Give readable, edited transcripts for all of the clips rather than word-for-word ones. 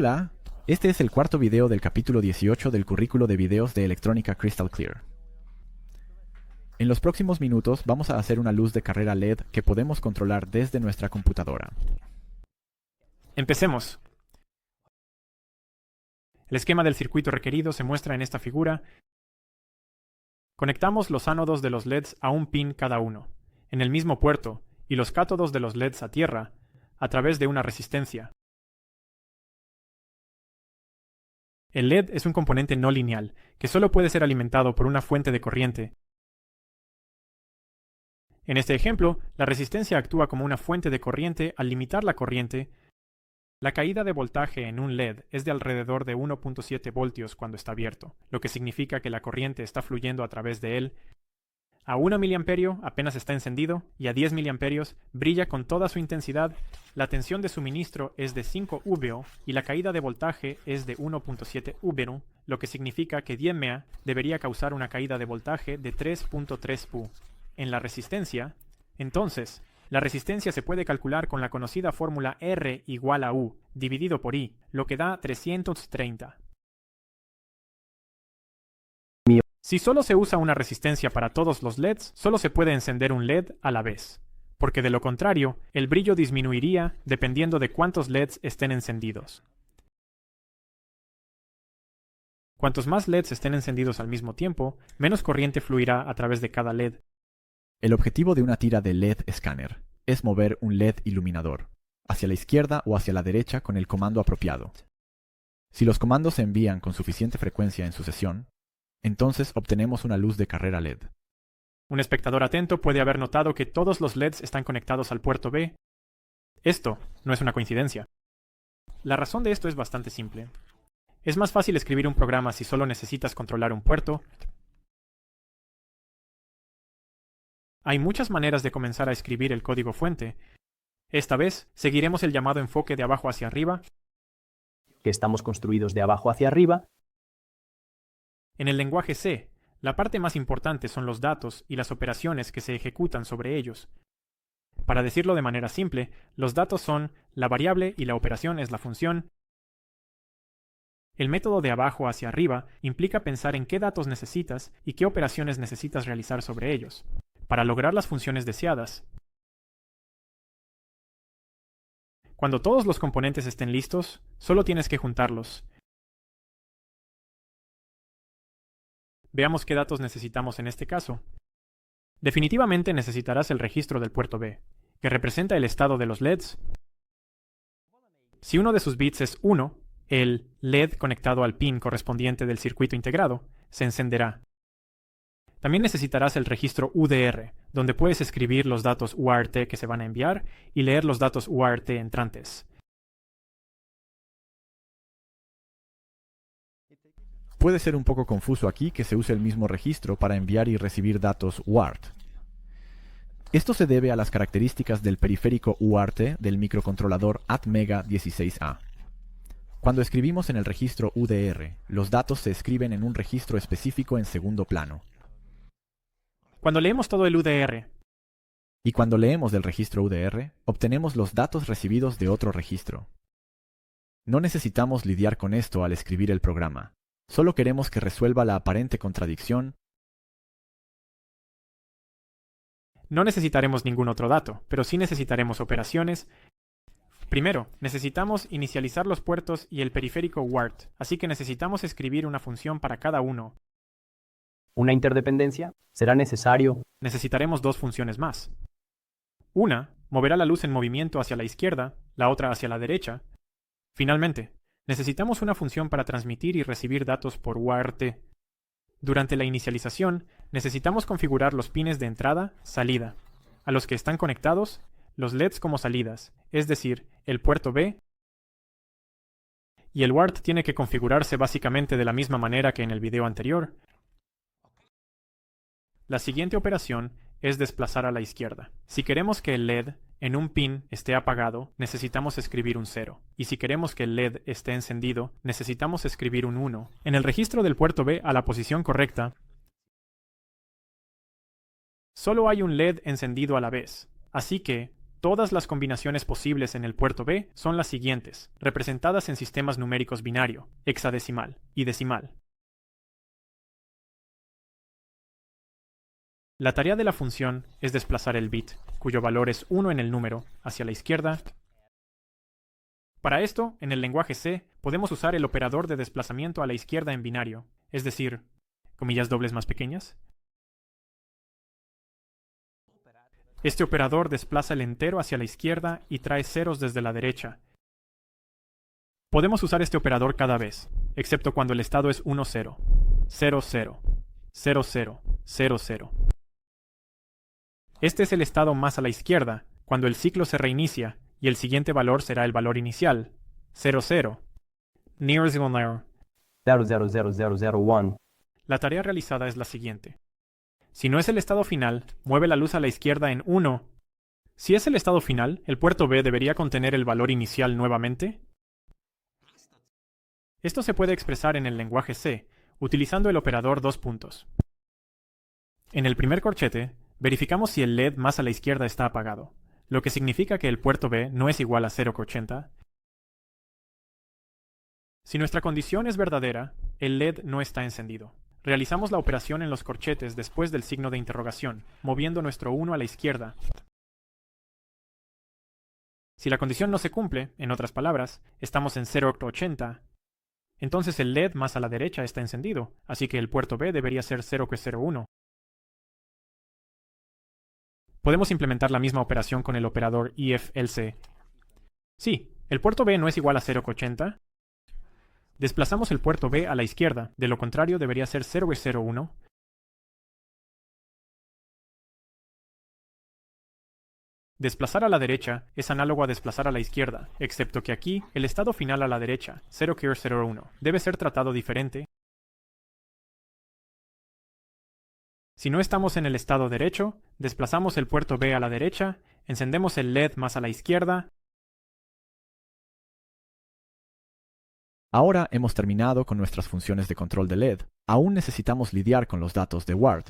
Hola, este es el cuarto video del capítulo 18 del currículo de videos de electrónica Crystal Clear. En los próximos minutos vamos a hacer una luz de carrera LED que podemos controlar desde nuestra computadora. Empecemos. El esquema del circuito requerido se muestra en esta figura. Conectamos los ánodos de los LEDs a un pin cada uno, en el mismo puerto, y los cátodos de los LEDs a tierra, a través de una resistencia. El LED es un componente no lineal, que solo puede ser alimentado por una fuente de corriente. En este ejemplo, la resistencia actúa como una fuente de corriente al limitar la corriente. La caída de voltaje en un LED es de alrededor de 1.7 voltios cuando está abierto, lo que significa que la corriente está fluyendo a través de él. A 1 mA apenas está encendido y a 10 mA brilla con toda su intensidad. La tensión de suministro es de 5 VO y la caída de voltaje es de 1.7 VO, lo que significa que 10 mA debería causar una caída de voltaje de 3.3 PU. En la resistencia, entonces, la resistencia se puede calcular con la conocida fórmula R igual a U dividido por I, lo que da 330. Si solo se usa una resistencia para todos los LEDs, solo se puede encender un LED a la vez, porque de lo contrario, el brillo disminuiría dependiendo de cuántos LEDs estén encendidos. Cuantos más LEDs estén encendidos al mismo tiempo, menos corriente fluirá a través de cada LED. El objetivo de una tira de LED escáner es mover un LED iluminador hacia la izquierda o hacia la derecha con el comando apropiado. Si los comandos se envían con suficiente frecuencia en sucesión, entonces obtenemos una luz de carrera LED. Un espectador atento puede haber notado que todos los LEDs están conectados al puerto B. Esto no es una coincidencia. La razón de esto es bastante simple. Es más fácil escribir un programa si solo necesitas controlar un puerto. Hay muchas maneras de comenzar a escribir el código fuente. Esta vez seguiremos el llamado enfoque de abajo hacia arriba, que estamos construidos de abajo hacia arriba. En el lenguaje C, la parte más importante son los datos y las operaciones que se ejecutan sobre ellos. Para decirlo de manera simple, los datos son la variable y la operación es la función. El método de abajo hacia arriba implica pensar en qué datos necesitas y qué operaciones necesitas realizar sobre ellos, para lograr las funciones deseadas. Cuando todos los componentes estén listos, solo tienes que juntarlos. Veamos qué datos necesitamos en este caso. Definitivamente necesitarás el registro del puerto B, que representa el estado de los LEDs. Si uno de sus bits es 1, el LED conectado al pin correspondiente del circuito integrado se encenderá. También necesitarás el registro UDR, donde puedes escribir los datos UART que se van a enviar y leer los datos UART entrantes. Puede ser un poco confuso aquí que se use el mismo registro para enviar y recibir datos UART. Esto se debe a las características del periférico UART del microcontrolador Atmega 16A. Cuando escribimos en el registro UDR, los datos se escriben en un registro específico en segundo plano. Cuando leemos todo el UDR, Y cuando leemos del registro UDR, obtenemos los datos recibidos de otro registro. No necesitamos lidiar con esto al escribir el programa. Solo queremos que resuelva la aparente contradicción. no necesitaremos ningún otro dato, pero sí necesitaremos operaciones. Primero, necesitamos inicializar los puertos y el periférico UART, así que necesitamos escribir una función para cada uno. Una interdependencia. Será necesario. Necesitaremos dos funciones más. Una moverá la luz en movimiento hacia la izquierda, la otra hacia la derecha. Finalmente, necesitamos una función para transmitir y recibir datos por UART. Durante la inicialización, necesitamos configurar los pines de entrada, salida, a los que están conectados, los LEDs como salidas, es decir, el puerto B, y el UART tiene que configurarse básicamente de la misma manera que en el video anterior. La siguiente operación es desplazar a la izquierda. Si queremos que el LED en un pin esté apagado, necesitamos escribir un 0. Y si queremos que el LED esté encendido, necesitamos escribir un 1. En el registro del puerto B a la posición correcta, solo hay un LED encendido a la vez. Así que, Todas las combinaciones posibles en el puerto B son las siguientes, representadas en sistemas numéricos binario, hexadecimal y decimal. La tarea de la función es desplazar el bit, cuyo valor es 1 en el número, hacia la izquierda. Para esto, en el lenguaje C, podemos usar el operador de desplazamiento a la izquierda en binario, es decir, comillas dobles más pequeñas. Este operador desplaza el entero hacia la izquierda y trae ceros desde la derecha. Podemos usar este operador cada vez, excepto cuando el estado es 1, 0, 0, 0, 0, 0, 0, 0. Este es el estado más a la izquierda, cuando el ciclo se reinicia, y el siguiente valor será el valor inicial, 0, 0. Near 0, 0. 0, 0, 0, 0, 0, 1. La tarea realizada es la siguiente. Si no es el estado final, mueve la luz a la izquierda en 1. Si es el estado final, ¿el puerto B debería contener el valor inicial nuevamente? Esto se puede expresar en el lenguaje C, utilizando el operador 2 puntos. En el primer corchete, verificamos si el LED más a la izquierda está apagado, lo que significa que el puerto B no es igual a 0,80. Si nuestra condición es verdadera, el LED no está encendido. Realizamos la operación en los corchetes después del signo de interrogación, moviendo nuestro 1 a la izquierda. Si la condición no se cumple, en otras palabras, estamos en 0,80, entonces el LED más a la derecha está encendido, así que el puerto B debería ser 0,01. Podemos implementar la misma operación con el operador if-else. Sí, el puerto B no es igual a 0,80. Desplazamos el puerto B a la izquierda, de lo contrario debería ser 0,01. Desplazar a la derecha es análogo a desplazar a la izquierda, excepto que aquí el estado final a la derecha, 0,01, debe ser tratado diferente. Si no estamos en el estado derecho, desplazamos el puerto B a la derecha, encendemos el LED más a la izquierda. Ahora hemos terminado con nuestras funciones de control de LED. Aún necesitamos lidiar con los datos de WART.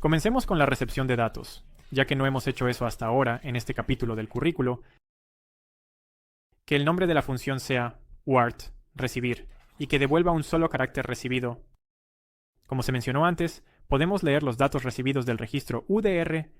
Comencemos con la recepción de datos, ya que no hemos hecho eso hasta ahora en este capítulo del currículo. Que el nombre de la función sea WART, recibir, y que devuelva un solo carácter recibido. Como se mencionó antes, podemos leer los datos recibidos del registro UDR.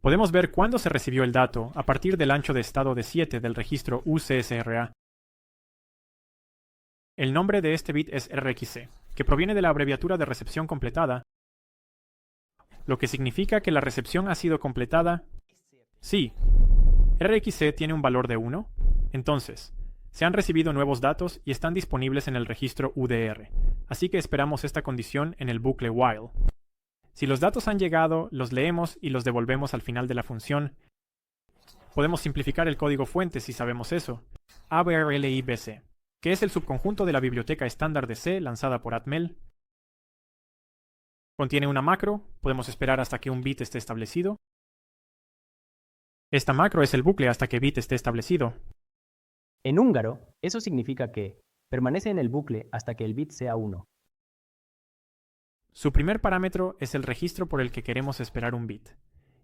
Podemos ver cuándo se recibió el dato a partir del ancho de estado de 7 del registro UCSRA. El nombre de este bit es RxC, que proviene de la abreviatura de recepción completada, lo que significa que la recepción ha sido completada. Sí, RxC tiene un valor de 1, entonces, se han recibido nuevos datos y están disponibles en el registro UDR, así que esperamos esta condición en el bucle while. Si los datos han llegado, los leemos y los devolvemos al final de la función. Podemos simplificar el código fuente si sabemos eso. abrlibc, que es el subconjunto de la biblioteca estándar de C lanzada por Atmel. Contiene una macro, podemos esperar hasta que un bit esté establecido. Esta macro es el bucle hasta que bit esté establecido. En húngaro, eso significa que permanece en el bucle hasta que el bit sea 1. Su primer parámetro es el registro por el que queremos esperar un bit,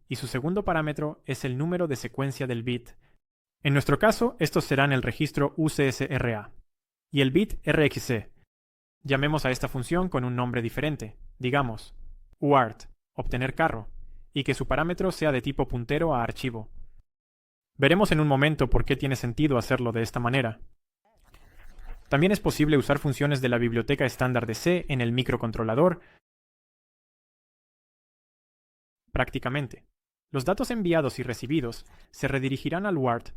y su segundo parámetro es el número de secuencia del bit. En nuestro caso, estos serán el registro UCSRA y el bit RxC. Llamemos a esta función con un nombre diferente, digamos UART, obtener carro, y que su parámetro sea de tipo puntero a archivo. Veremos en un momento por qué tiene sentido hacerlo de esta manera. También es posible usar funciones de la biblioteca estándar de C en el microcontrolador. Prácticamente, los datos enviados y recibidos se redirigirán al WART.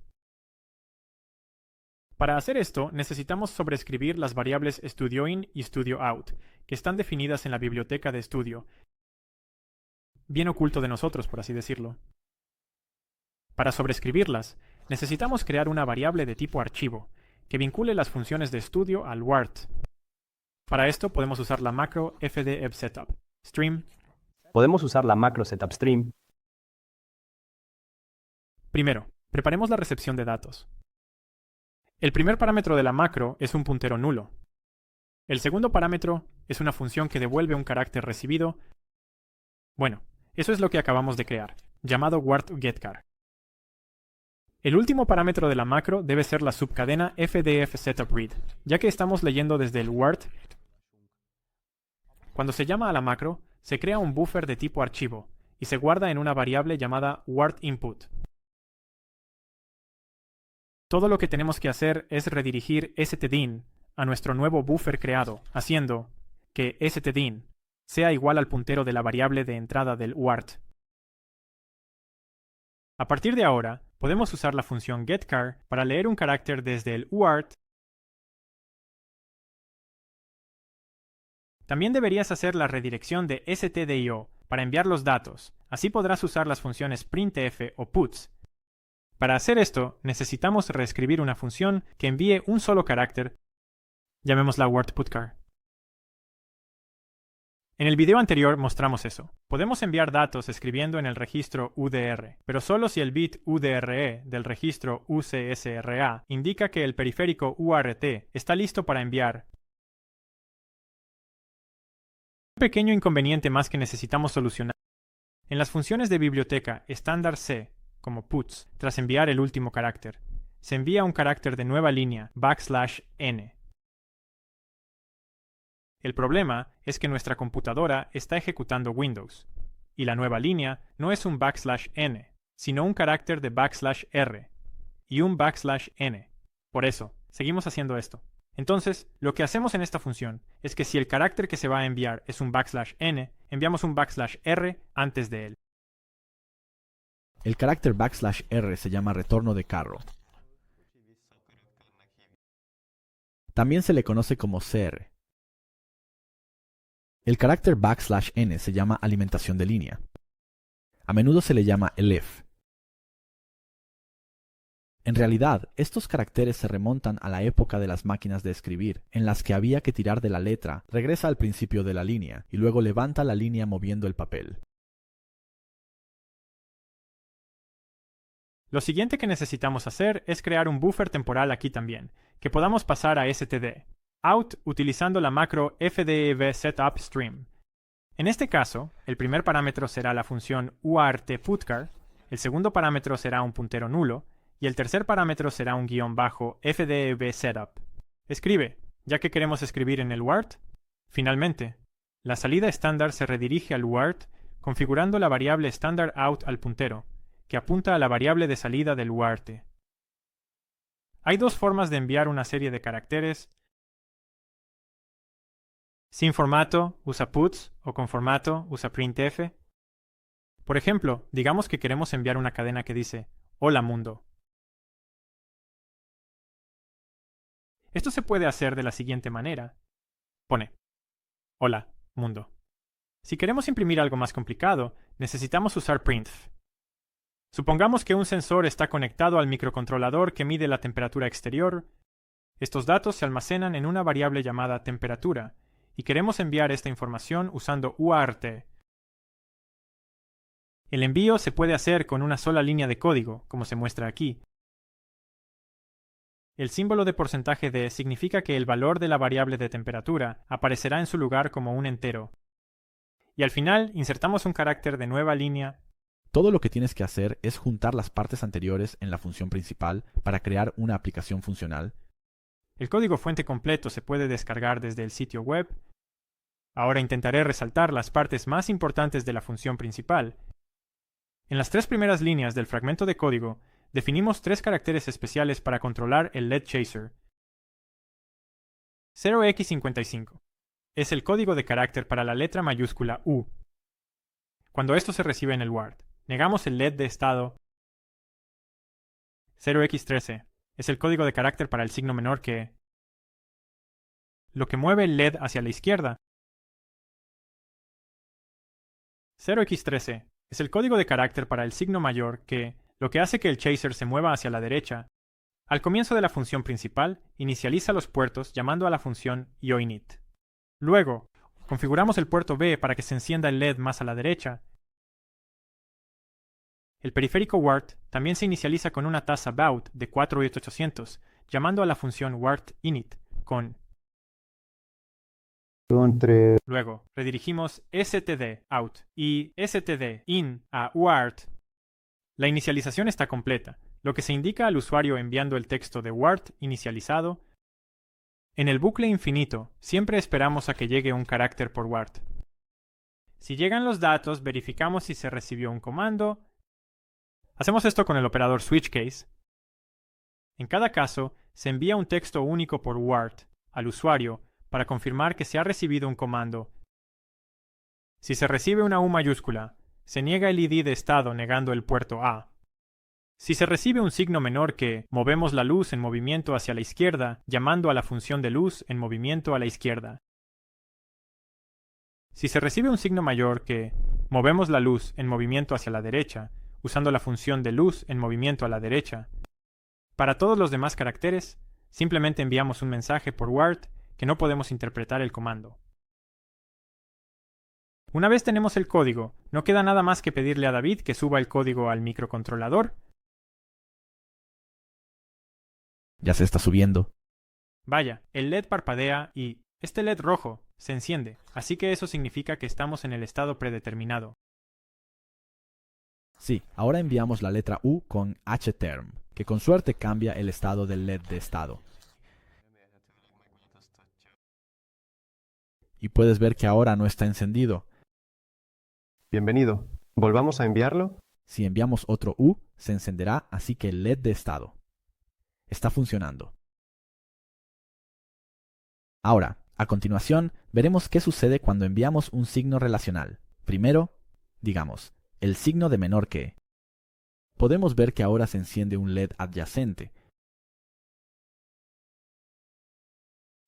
Para hacer esto, necesitamos sobreescribir las variables studioIn y studioOut, que están definidas en la biblioteca de estudio, bien oculto de nosotros, por así decirlo. Para sobreescribirlas, necesitamos crear una variable de tipo archivo, que vincule las funciones de estudio al WART. Para esto podemos usar la macro fdebsetup stream. Podemos usar la macro setupStream. Primero, preparemos la recepción de datos. El primer parámetro de la macro es un puntero nulo. El segundo parámetro es una función que devuelve un carácter recibido. Bueno, eso es lo que acabamos de crear. llamado wart_getChar. El último parámetro de la macro debe ser la subcadena fdf_setup_read, ya que estamos leyendo desde el wart. Cuando se llama a la macro, se crea un buffer de tipo archivo y se guarda en una variable llamada wart_input. Todo lo que tenemos que hacer es redirigir stdin a nuestro nuevo buffer creado, haciendo que stdin sea igual al puntero de la variable de entrada del wart. A partir de ahora, podemos usar la función getChar para leer un carácter desde el wart. También deberías hacer la redirección de stdio para enviar los datos. Así podrás usar las funciones printf o puts. Para hacer esto, necesitamos reescribir una función que envíe un solo carácter, llamémosla wart_putChar. En el video anterior mostramos eso. Podemos enviar datos escribiendo en el registro UDR, pero solo si el bit UDRE del registro UCSRA indica que el periférico UART está listo para enviar. Un pequeño inconveniente más que necesitamos solucionar. En las funciones de biblioteca estándar C, como puts, tras enviar el último carácter, se envía un carácter de nueva línea \n. El problema es que nuestra computadora está ejecutando Windows, y la nueva línea no es un \n, sino un carácter de \r y un \n. Por eso, seguimos haciendo esto. Entonces, lo que hacemos en esta función es que si el carácter que se va a enviar es un \n, enviamos un \r antes de él. El carácter \r se llama retorno de carro. También se le conoce como CR. El carácter \n se llama alimentación de línea. A menudo se le llama elif. En realidad, estos caracteres se remontan a la época de las máquinas de escribir, en las que había que tirar de la letra, regresa al principio de la línea, y luego levanta la línea moviendo el papel. Lo siguiente que necesitamos hacer es crear un buffer temporal aquí también, que podamos pasar a std out utilizando la macro fdevSetUpStream. En este caso, el primer parámetro será la función uart_putChar, el segundo parámetro será un puntero nulo, y el tercer parámetro será un guión bajo fdevSetup. Escribe, ya que queremos escribir en el wart. Finalmente, la salida estándar se redirige al wart configurando la variable standardout al puntero, que apunta a la variable de salida del wart. Hay dos formas de enviar una serie de caracteres. Sin formato, usa puts, o con formato, usa printf. Por ejemplo, digamos que queremos enviar una cadena que dice «Hola mundo». Esto se puede hacer de la siguiente manera. Pone «Hola, mundo». Si queremos imprimir algo más complicado, necesitamos usar printf. Supongamos que un sensor está conectado al microcontrolador que mide la temperatura exterior. Estos datos se almacenan en una variable llamada temperatura, y queremos enviar esta información usando UART. El envío se puede hacer con una sola línea de código, como se muestra aquí. El símbolo de porcentaje D significa que el valor de la variable de temperatura aparecerá en su lugar como un entero. Y al final insertamos un carácter de nueva línea. Todo lo que tienes que hacer es juntar las partes anteriores en la función principal para crear una aplicación funcional. El código fuente completo se puede descargar desde el sitio web. Ahora intentaré resaltar las partes más importantes de la función principal. En las tres primeras líneas del fragmento de código, definimos tres caracteres especiales para controlar el LED chaser. 0x55 es el código de carácter para la letra mayúscula U. Cuando esto se recibe en el wart, negamos el LED de estado. 0x13 es el código de carácter para el signo menor que, lo que mueve el LED hacia la izquierda. 0x13 es el código de carácter para el signo mayor que, lo que hace que el chaser se mueva hacia la derecha. Al comienzo de la función principal, inicializa los puertos llamando a la función ioinit. Luego, configuramos el puerto B para que se encienda el LED más a la derecha. El periférico wart también se inicializa con una tasa baud de 4 bits 800, llamando a la función wartinit con. Luego, redirigimos std out y std in a wart La inicialización está completa, lo que se indica al usuario enviando el texto de Word inicializado. En el bucle infinito, siempre esperamos a que llegue un carácter por Word. Si llegan los datos, verificamos si se recibió un comando. Hacemos esto con el operador switch case. En cada caso, se envía un texto único por Word al usuario para confirmar que se ha recibido un comando. Si se recibe una U mayúscula, se niega el ID de estado negando el puerto A. Si se recibe un signo menor que movemos la luz en movimiento hacia la izquierda, llamando a la función de luz en movimiento a la izquierda. Si se recibe un signo mayor que movemos la luz en movimiento hacia la derecha, usando la función de luz en movimiento a la derecha. Para todos los demás caracteres, simplemente enviamos un mensaje por Word que no podemos interpretar el comando. Una vez tenemos el código, no queda nada más que pedirle a David que suba el código al microcontrolador. Ya se está subiendo. Vaya, el LED parpadea y este LED rojo se enciende, así que eso significa que estamos en el estado predeterminado. Sí, ahora enviamos la letra U con hterm, que con suerte cambia el estado del LED de estado. Y puedes ver que ahora no está encendido. Bienvenido. ¿Volvamos a enviarlo? Si enviamos otro U, se encenderá, así que el LED de estado está funcionando. Ahora, a continuación, veremos qué sucede cuando enviamos un signo relacional. Primero, digamos, el signo de menor que. Podemos ver que ahora se enciende un LED adyacente.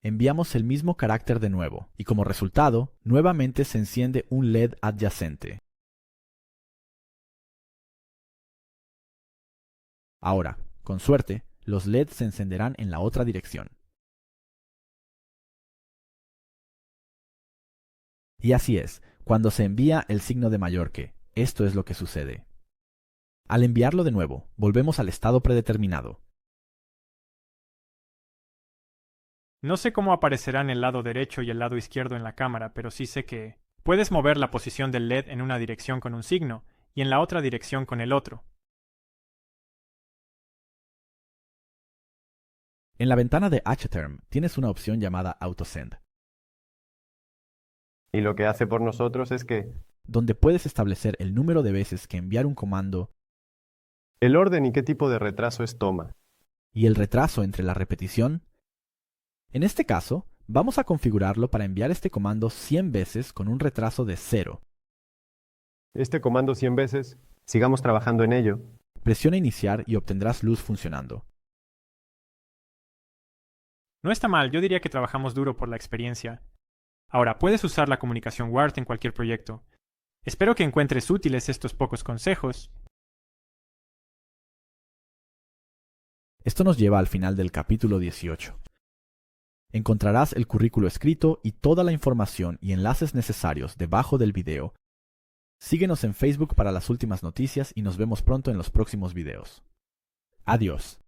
Enviamos el mismo carácter de nuevo, y como resultado, nuevamente se enciende un LED adyacente. Ahora, con suerte, los LEDs se encenderán en la otra dirección. Y así es, cuando se envía el signo de mayor que, esto es lo que sucede. Al enviarlo de nuevo, volvemos al estado predeterminado. No sé cómo aparecerán el lado derecho y el lado izquierdo en la cámara, pero sí sé que puedes mover la posición del LED en una dirección con un signo y en la otra dirección con el otro. En la ventana de hterm tienes una opción llamada AutoSend, Y lo que hace por nosotros es que donde puedes establecer el número de veces que enviar un comando el orden y qué tipo de retraso es toma. y el retraso entre la repetición. En este caso, vamos a configurarlo para enviar este comando 100 veces con un retraso de 0. Este comando 100 veces, sigamos trabajando en ello. Presiona iniciar y obtendrás luz funcionando. No está mal, yo diría que trabajamos duro por la experiencia. Ahora, puedes usar la comunicación Word en cualquier proyecto. Espero que encuentres útiles estos pocos consejos. Esto nos lleva al final del capítulo 18. Encontrarás el currículo escrito y toda la información y enlaces necesarios debajo del video. Síguenos en Facebook para las últimas noticias y nos vemos pronto en los próximos videos. Adiós.